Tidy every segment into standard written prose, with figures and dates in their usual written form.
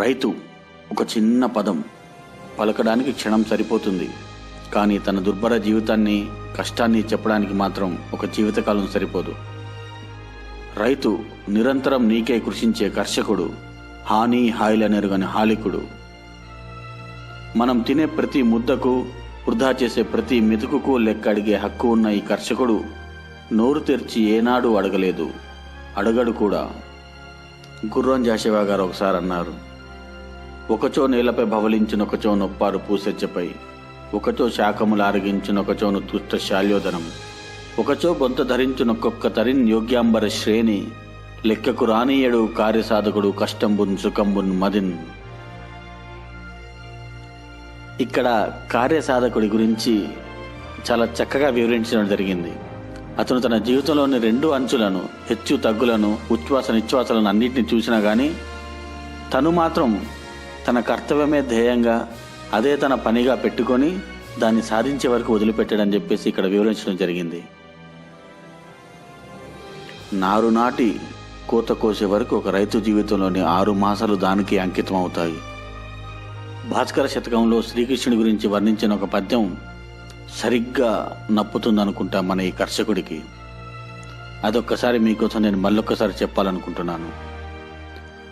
రైతు ఒక చిన్న పదం, పలకడానికి క్షణం సరిపోతుంది. కానీ తన దుర్భర జీవితాన్ని, కష్టాన్ని చెప్పడానికి మాత్రం ఒక జీవితకాలం సరిపోదు. రైతు నిరంతరం నీకే కృషించే కర్షకుడు, హాని హాయిలనెరుగని హాలికుడు. మనం తినే ప్రతి ముద్దకు, వృధా చేసే ప్రతి మెతుకుకు లెక్క అడిగే హక్కు ఉన్న ఈ కర్షకుడు నోరు తెరిచి ఏనాడు అడగలేదు, అడగడు కూడా. గుర్రం జాషవా గారు ఒకసారి అన్నారు, ఒకచో నేలపై భవలించినొకచో నొప్పారు పూసెచ్చపై, ఒకచో శాఖములు ఆరగించినొకచోను తుష్ట శాల్యోదనం, ఒకచో బొంత ధరించునొక్కొక్క తరిన్ యోగ్యాంబర శ్రేణి, లెక్కకు రానీయడు కార్యసాధకుడు కష్టంబున్ సుఖంబున్ మదిన్. ఇక్కడ కార్యసాధకుడి గురించి చాలా చక్కగా వివరించడం జరిగింది. అతను తన జీవితంలోని రెండు అంచులను, హెచ్చు తగ్గులను, ఉచ్ఛ్వాస నిశ్వాసాలను అన్నింటినీ చూసినా కానీ తను మాత్రం తన కర్తవ్యమే ధ్యేయంగా, అదే తన పనిగా పెట్టుకొని దాన్ని సాధించే వరకు వదిలిపెట్టాడని చెప్పేసి ఇక్కడ వివరించడం జరిగింది. నారు నాటి కోత కోసే వరకు ఒక రైతు జీవితంలోని 6 మాసాలు దానికి అంకితం అవుతాయి. భాస్కర శతకంలో శ్రీకృష్ణుడి గురించి వర్ణించిన ఒక పద్యం సరిగ్గా నప్పుతుందనుకుంటా మన ఈ కర్షకుడికి. అదొక్కసారి మీకోసం నేను మళ్ళొక్కసారి చెప్పాలనుకుంటున్నాను.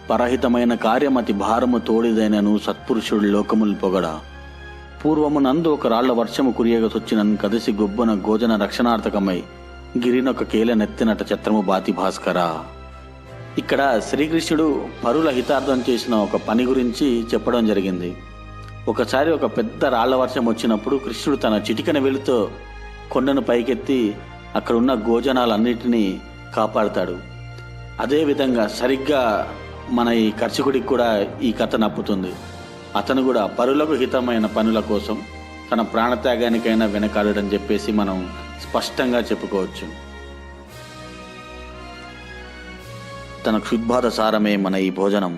పరహితమైన కార్యమతి భారము తోడిదైనను సత్పురుషుడు లోకములు పొగడ, పూర్వమునందు ఒక రాళ్ల వర్షము కురియగసొచ్చినన్ కదిసి గొబ్బున గోజన రక్షణార్థకమై గిరినొక కేల నెత్తినట ఛత్రము బాతి భాస్కర. ఇక్కడ శ్రీకృష్ణుడు పరుల హితార్థం చేసిన ఒక పని గురించి చెప్పడం జరిగింది. ఒకసారి ఒక పెద్ద రాళ్ల వర్షం వచ్చినప్పుడు కృష్ణుడు తన చిటికెన వేలుతో కొండను పైకెత్తి అక్కడ ఉన్న గోజనాలన్నిటినీ కాపాడుతాడు. అదేవిధంగా సరిగ్గా మన ఈ కర్షకుడికి కూడా ఈ కథ నప్పుతుంది. అతను కూడా పరులకు హితమైన పనుల కోసం తన ప్రాణత్యాగానికైనా వెనకాడని చెప్పేసి మనం స్పష్టంగా చెప్పుకోవచ్చు. తన క్షుద్బాధ సారమే మన ఈ భోజనం.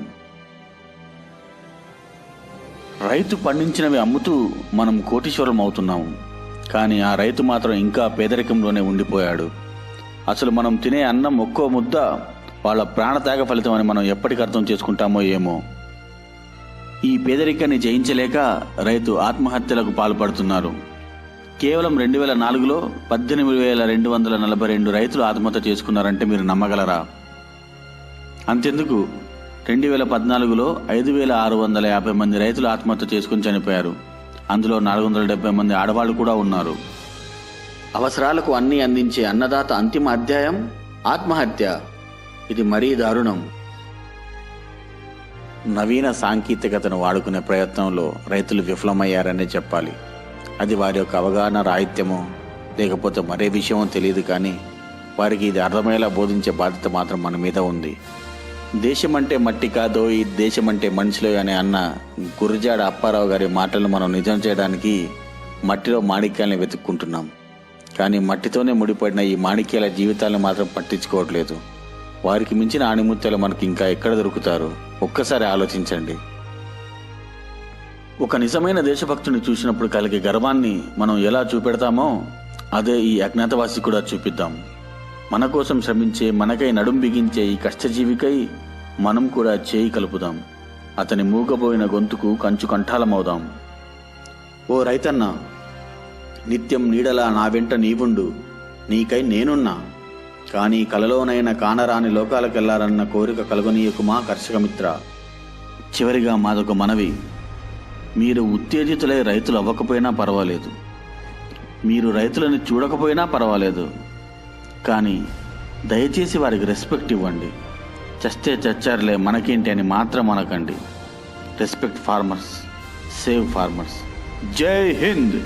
రైతు పండించినవి అమ్ముతూ మనం కోటీశ్వరం అవుతున్నాము. కానీ ఆ రైతు మాత్రం ఇంకా పేదరికంలోనే ఉండిపోయాడు. అసలు మనం తినే అన్నం ఒక్కో ముద్ద వాళ్ళ ప్రాణత్యాగ ఫలితం అని మనం ఎప్పటికి అర్థం చేసుకుంటామో ఏమో. ఈ పేదరికాన్ని జయించలేక రైతు ఆత్మహత్యలకు పాల్పడుతున్నారు. కేవలం 2004లో 18,242 రైతులు ఆత్మహత్య చేసుకున్నారంటే మీరు నమ్మగలరా? అంతెందుకు, 2014లో 5,650 మంది రైతులు ఆత్మహత్య చేసుకుని చనిపోయారు. అందులో 470 మంది ఆడవాళ్లు కూడా ఉన్నారు. అవసరాలకు అన్నీ అందించే అన్నదాత అంతిమ అధ్యాయం ఆత్మహత్య. ఇది మరీ దారుణం. నవీన సాంకేతికతను వాడుకునే ప్రయత్నంలో రైతులు విఫలమయ్యారనే చెప్పాలి. అది వారి యొక్క అవగాహన రాహిత్యమో లేకపోతే మరే విషయమో తెలియదు, కానీ వారికి ఇది అర్థమయ్యేలా బోధించే బాధ్యత మాత్రం మన మీద ఉంది. దేశమంటే మట్టి కాదో, ఈ దేశమంటే మనుషులే అని అన్న గురజాడ అప్పారావు గారి మాటలను మనం నిజం చేయడానికి మట్టిలో మాణిక్యాలను వెతుక్కుంటున్నాం. కానీ మట్టితోనే ముడిపడిన ఈ మాణిక్యాల జీవితాలను మాత్రం పట్టించుకోవట్లేదు. వారికి మించిన ఆణిముత్యాలు మనకి ఇంకా ఎక్కడ దొరుకుతారు? ఒక్కసారి ఆలోచించండి. ఒక నిజమైన దేశభక్తుని చూసినప్పుడు కలిగే గర్వాన్ని మనం ఎలా చూపెడతామో అదే ఈ అజ్ఞాతవాసి కూడా చూపిద్దాం. మన కోసం శ్రమించే, మనకై నడుం బిగించే ఈ కష్టజీవికై మనం కూడా చేయి కలుపుదాం. అతని మూగబోయిన గొంతుకు కంచు కంఠాలమవుదాం. ఓ రైతన్న, నిత్యం నీడలా నా వెంట నీవుండు, నీకై నేనున్నా. కానీ కలలోనైనా కానరాని లోకాలకెళ్లారన్న కోరిక కలుగనీయకుమా కర్షకమిత్ర. చివరిగా మాదొక మనవి, మీరు ఉత్తేజితులై రైతులు అవ్వకపోయినా పర్వాలేదు, మీరు రైతులని చూడకపోయినా పర్వాలేదు, కానీ దయచేసి వారికి రెస్పెక్ట్ ఇవ్వండి. చస్తే చచ్చారులే మనకేంటి అని మాత్రం అనకండి. Respect farmers, save farmers. జై హింద్.